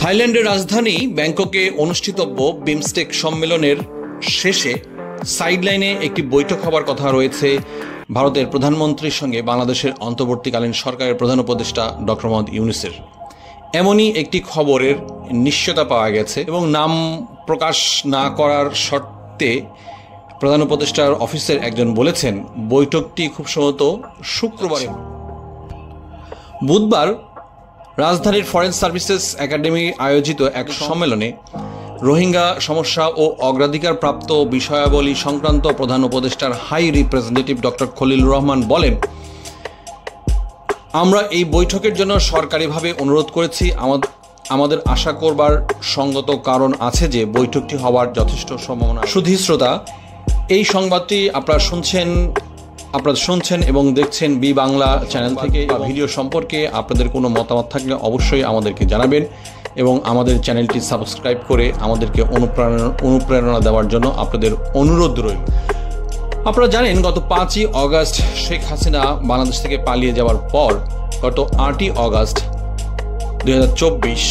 থাইল্যান্ডের রাজধানী ব্যাংককে অনুষ্ঠিতব্য বিমস্টেক সম্মেলনের শেষে সাইডলাইনে একটি বৈঠক হবার কথা রয়েছে ভারতের প্রধানমন্ত্রীর সঙ্গে বাংলাদেশের অন্তর্বর্তীকালীন সরকারের প্রধান উপদেষ্টা ডক্টর মোহাম্মদ ইউনূসের। এমনই একটি খবরের নিশ্চয়তা পাওয়া গেছে এবং নাম প্রকাশ না করার শর্তে প্রধান উপদেষ্টার অফিসের একজন বলেছেন বৈঠকটি খুব সম্ভবত শুক্রবারে। বুধবার রাজধানীর ফরেন সার্ভিসেস একাডেমি আয়োজিত এক সম্মেলনে রোহিঙ্গা সমস্যা ও অগ্রাধিকার প্রাপ্ত বিষয়াবলী সংক্রান্ত প্রধান উপদেষ্টার high representative doctor Khalilur Rahman বলেন, আমরা এই বৈঠকের জন্য সরকারিভাবে অনুরোধ করেছি। আমাদের আশা করবার সঙ্গত কারণ আছে যে বৈঠকটি হওয়ার যথেষ্ট সম্ভাবনা। সুধী শ্রোতা, এই সংবাদটি আপনারা শুনছেন এবং দেখছেন বি বাংলা চ্যানেল থেকে। ভিডিও সম্পর্কে আপনাদের কোনো মতামত থাকলে অবশ্যই আমাদেরকে জানাবেন এবং আমাদের চ্যানেলটি সাবস্ক্রাইব করে আমাদেরকে অনুপ্রেরণা দেওয়ার জন্য আপনাদের অনুরোধ রইল। আপনারা জানেন গত 5ই অগাস্ট শেখ হাসিনা বাংলাদেশ থেকে পালিয়ে যাওয়ার পর গত 8ই অগাস্ট 2024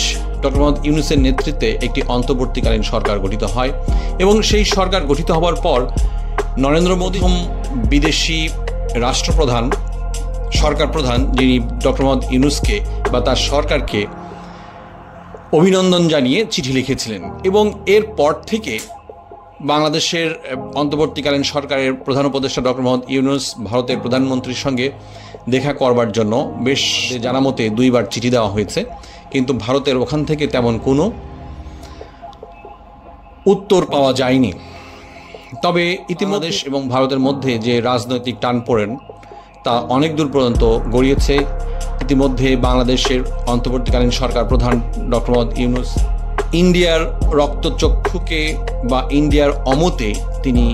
ডক্টর মোহাম্মদ ইউনূসের নেতৃত্বে একটি অন্তর্বর্তীকালীন সরকার গঠিত হয় এবং সেই সরকার গঠিত হওয়ার পর নরেন্দ্র মোদী বিদেশি রাষ্ট্রপ্রধান সরকার প্রধান যিনি ডক্টর মোহাম্মদ ইউনূসকে বা তার সরকারকে অভিনন্দন জানিয়ে চিঠি লিখেছিলেন এবং এরপর থেকে বাংলাদেশের অন্তর্বর্তীকালীন সরকারের প্রধান উপদেষ্টা ডক্টর মোহাম্মদ ইউনূস ভারতের প্রধানমন্ত্রীর সঙ্গে দেখা করবার জন্য বেশ জানা মতে 2বার চিঠি দেওয়া হয়েছে, কিন্তু ভারতের ওখান থেকে তেমন কোনো উত্তর পাওয়া যায়নি। তবে ইতিমধ্যে এবং ভারতের মধ্যে যে রাজনৈতিক টানপোড়েন তা অনেক দূর পর্যন্ত গড়িয়েছে। ইতিমধ্যে বাংলাদেশের অন্তর্বর্তীকালীন সরকার প্রধান ডক্টর মোহাম্মদ ইউনূস ইন্ডিয়ার রক্তচক্ষুকে বা ইন্ডিয়ার অমতে তিনি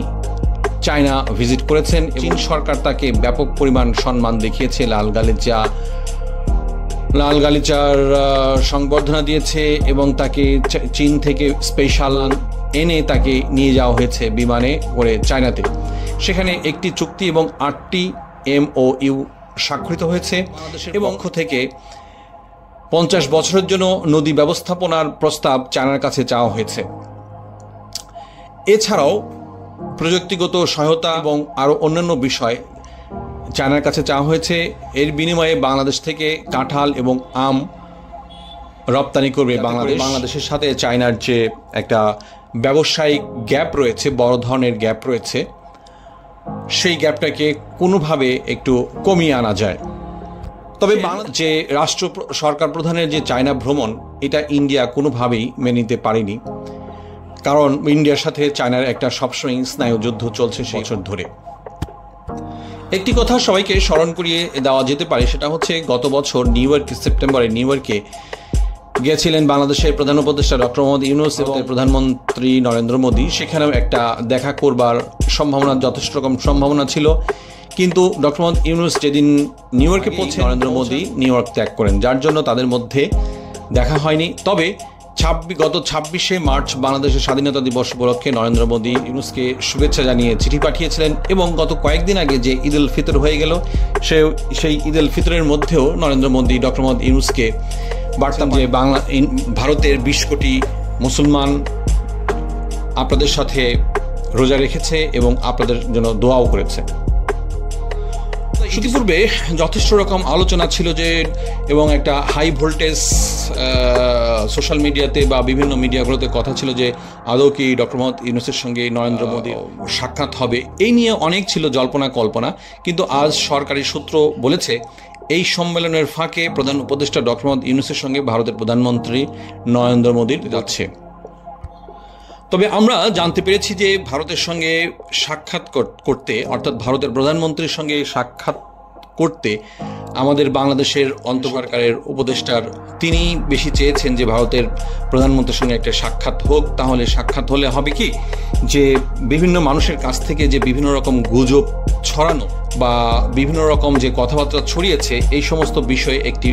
চায়না ভিজিট করেছেন। চীন সরকার তাকে ব্যাপক পরিমাণ সম্মান দেখিয়েছে, লাল গালিচার সংবর্ধনা দিয়েছে এবং তাকে চীন থেকে স্পেশাল এনে তাকে নিয়ে যাওয়া হয়েছে বিমানে করে চায়নাতে। সেখানে একটি চুক্তি এবং 8টি MOU স্বাক্ষরিত হয়েছে এবং পক্ষ থেকে 50 বছরের জন্য নদী ব্যবস্থাপনার প্রস্তাব চায়নার কাছে চাওয়া হয়েছে। এছাড়াও প্রযুক্তিগত সহায়তা এবং আরও অন্যান্য বিষয় চায়নার কাছে চাওয়া হয়েছে। এর বিনিময়ে বাংলাদেশ থেকে কাঁঠাল এবং আম রপ্তানি করবে বাংলাদেশের সাথে চায়নার যে একটা ব্যবসায়িক গ্যাপ রয়েছে, বড় ধরনের গ্যাপ রয়েছে, সেই গ্যাপটাকে কোনোভাবে একটু কমিয়ে আনা যায়। তবে যে সরকার প্রধানের যে চায়না ভ্রমণ, এটা ইন্ডিয়া কোনোভাবেই মেনে নিতে পারেনি, কারণ ইন্ডিয়ার সাথে চায়নার একটা সবসময় স্নায়ুযুদ্ধ চলছে সেই বছর ধরে। একটি কথা সবাইকে স্মরণ করিয়ে দেওয়া যেতে পারে, সেটা হচ্ছে গত বছর সেপ্টেম্বরে নিউ ইয়র্কে গিয়েছিলেন বাংলাদেশের প্রধান উপদেষ্টা ডক্টর মোহাম্মদ ইউনূস এবং প্রধানমন্ত্রী নরেন্দ্র মোদী। সেখানেও একটা দেখা করবার যথেষ্ট রকম সম্ভাবনা ছিল, কিন্তু ডক্টর মোহাম্মদ ইউনূস যেদিন নিউ ইয়র্কে পৌঁছে নরেন্দ্র মোদী নিউ ইয়র্ক ত্যাগ করেন, যার জন্য তাদের মধ্যে দেখা হয়নি। তবে গত 26শে মার্চ বাংলাদেশের স্বাধীনতা দিবস উপলক্ষে নরেন্দ্র মোদী ইউনূসকে শুভেচ্ছা জানিয়ে চিঠি পাঠিয়েছিলেন এবং গত কয়েকদিন আগে যে ঈদ উল ফিতর হয়ে গেল, সেই ঈদ উল ফিতরের মধ্যেও নরেন্দ্র মোদী ডক্টর মোহাম্মদ ইউনূসকে বার্তা যে ভারতের 20 কোটি মুসলমান আপনাদের সাথে রোজা রেখেছে এবং আপনাদের জন্য দোয়াও করেছে। ইতিপূর্বে যথেষ্ট রকম আলোচনা ছিল যে এবং একটা হাই ভোল্টেজ সোশ্যাল মিডিয়াতে বা বিভিন্ন মিডিয়াগুলোতে কথা ছিল যে আদৌ কি ডক্টর মোহাম্মদ ইউনূসের সঙ্গে নরেন্দ্র মোদীর সাক্ষাৎ হবে, এই নিয়ে অনেক ছিল জল্পনা কল্পনা। কিন্তু আজ সরকারি সূত্র বলেছে এই সম্মেলনের ফাঁকে প্রধান উপদেষ্টা ডক্টর মোহাম্মদ ইউনূসের সঙ্গে ভারতের প্রধানমন্ত্রী নরেন্দ্র মোদীর যাচ্ছে। তবে আমরা জানতে পেরেছি যে ভারতের সঙ্গে সাক্ষাৎ করতে, অর্থাৎ ভারতের প্রধানমন্ত্রীর সঙ্গে সাক্ষাৎ করতে আমাদের বাংলাদেশের অন্তর্বর্তীকালীন উপদেষ্টার তিনি বেশি চেয়েছেন যে ভারতের প্রধানমন্ত্রীর সঙ্গে একটা সাক্ষাৎ হোক। তাহলে সাক্ষাৎ হলে হবে কি যে বিভিন্ন মানুষের কাছ থেকে যে বিভিন্ন রকম গুজব ছড়ানো বা বিভিন্ন রকম যে কথাবার্তা ছড়িয়েছে, এই সমস্ত বিষয়ে একটি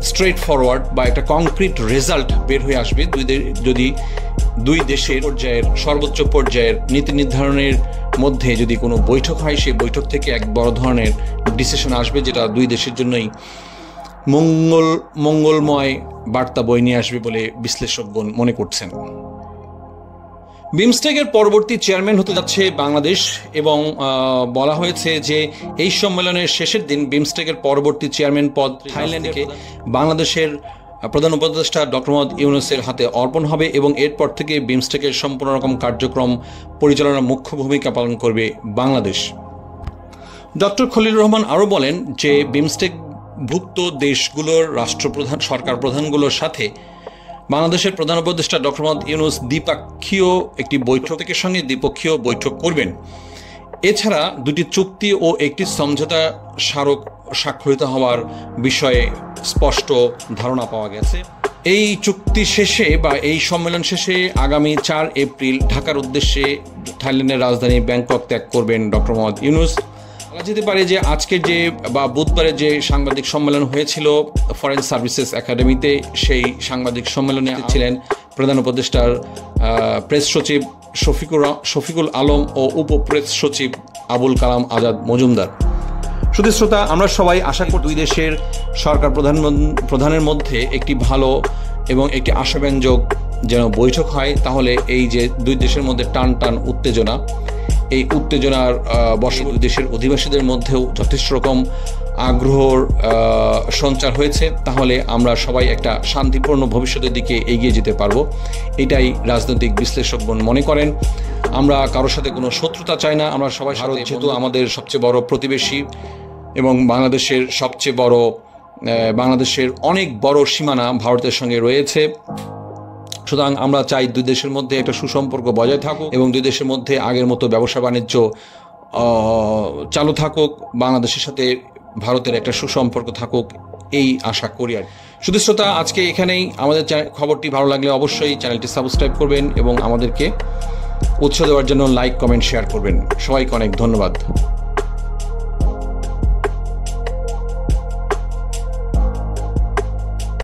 স্ট্রেট ফরওয়ার্ড বা একটা কংক্রিট রেজাল্ট বের হয়ে আসবে যদি দুই দেশের পর্যায়ের সর্বোচ্চ পর্যায়ের নীতি নির্ধারণের মধ্যে যদি কোনো বৈঠক হয়, সেই বৈঠক থেকে এক বড় ধরনের ডিসিশন আসবে যেটা দুই দেশের জন্যই মঙ্গলময় বার্তা বয়ে নিয়ে আসবে বলে বিশ্লেষকগণ মনে করছেন। বিমস্টেকের পরবর্তী চেয়ারম্যান হতে যাচ্ছে বাংলাদেশ এবং বলা হয়েছে যে এই সম্মেলনের শেষের দিন বিমস্টেকের পরবর্তী চেয়ারম্যান পদ থাইল্যান্ডকে বাংলাদেশের প্রধান উপদেষ্টা ডক্টর মোহাম্মদ ইউনূসের হাতে অর্পণ হবে এবং এরপর থেকে বিমস্টেকের সম্পূর্ণ রকম কার্যক্রম পরিচালনার মুখ্য ভূমিকা পালন করবে বাংলাদেশ। ডক্টর খলিলুর রহমান আরও বলেন যে বিমস্টেকভুক্ত দেশগুলোর রাষ্ট্রপ্রধান সরকার প্রধানগুলোর সাথে বাংলাদেশের প্রধান উপদেষ্টা ডক্টর মোহাম্মদ ইউনূস দ্বিপক্ষীয় একটি বৈঠকের সঙ্গে দ্বিপক্ষীয় বৈঠক করবেন। এছাড়া দুটি চুক্তি ও একটি সমঝোতা স্মারক স্বাক্ষরিত হওয়ার বিষয়ে স্পষ্ট ধারণা পাওয়া গেছে। এই চুক্তি শেষে বা এই সম্মেলন শেষে আগামী 4 এপ্রিল ঢাকার উদ্দেশ্যে থাইল্যান্ডের রাজধানী ব্যাংকক ত্যাগ করবেন ডক্টর মোহাম্মদ ইউনূস। বলা যেতে পারে যে আজকের যে বা বুধবারে যে সাংবাদিক সম্মেলন হয়েছিল ফরেন সার্ভিসেস একাডেমিতে, সেই সাংবাদিক সম্মেলনে ছিলেন প্রধান উপদেষ্টার প্রেস সচিব শফিকুল আলম ও উপপ্রেস সচিব আবুল কালাম আজাদ মজুমদার। শুধু শ্রোতা, আমরা সবাই আশা করি দুই দেশের সরকার প্রধানের মধ্যে একটি ভালো এবং একটি আশাব্যঞ্জক যেন বৈঠক হয়, তাহলে এই যে দুই দেশের মধ্যে টান উত্তেজনা, এই উত্তেজনার বশে দুই দেশের অধিবাসীদের মধ্যেও যথেষ্ট রকম আগ্রহর সঞ্চার হয়েছে, তাহলে আমরা সবাই একটা শান্তিপূর্ণ ভবিষ্যতের দিকে এগিয়ে যেতে পারবো। এটাই রাজনৈতিক বিশ্লেষকগণ মনে করেন। আমরা কারোর সাথে কোনো শত্রুতা চাই না। আমরা সবাই, ভারত যেহেতু আমাদের সবচেয়ে বড় প্রতিবেশী এবং বাংলাদেশের অনেক বড় সীমানা ভারতের সঙ্গে রয়েছে, সুতরাং আমরা চাই দুই দেশের মধ্যে একটা সুসম্পর্ক বজায় থাকুক এবং দুই দেশের মধ্যে আগের মতো ব্যবসা বাণিজ্য চালু থাকুক, বাংলাদেশের সাথে ভারতের একটা সুসম্পর্ক থাকুক, এই আশা করি। আর শুধু শ্রোতা, আজকে এখানেই। আমাদের খবরটি ভালো লাগলে অবশ্যই চ্যানেলটি সাবস্ক্রাইব করবেন এবং আমাদেরকে উৎসাহ দেওয়ার জন্য লাইক, কমেন্ট, শেয়ার করবেন। সবাইকে অনেক ধন্যবাদ।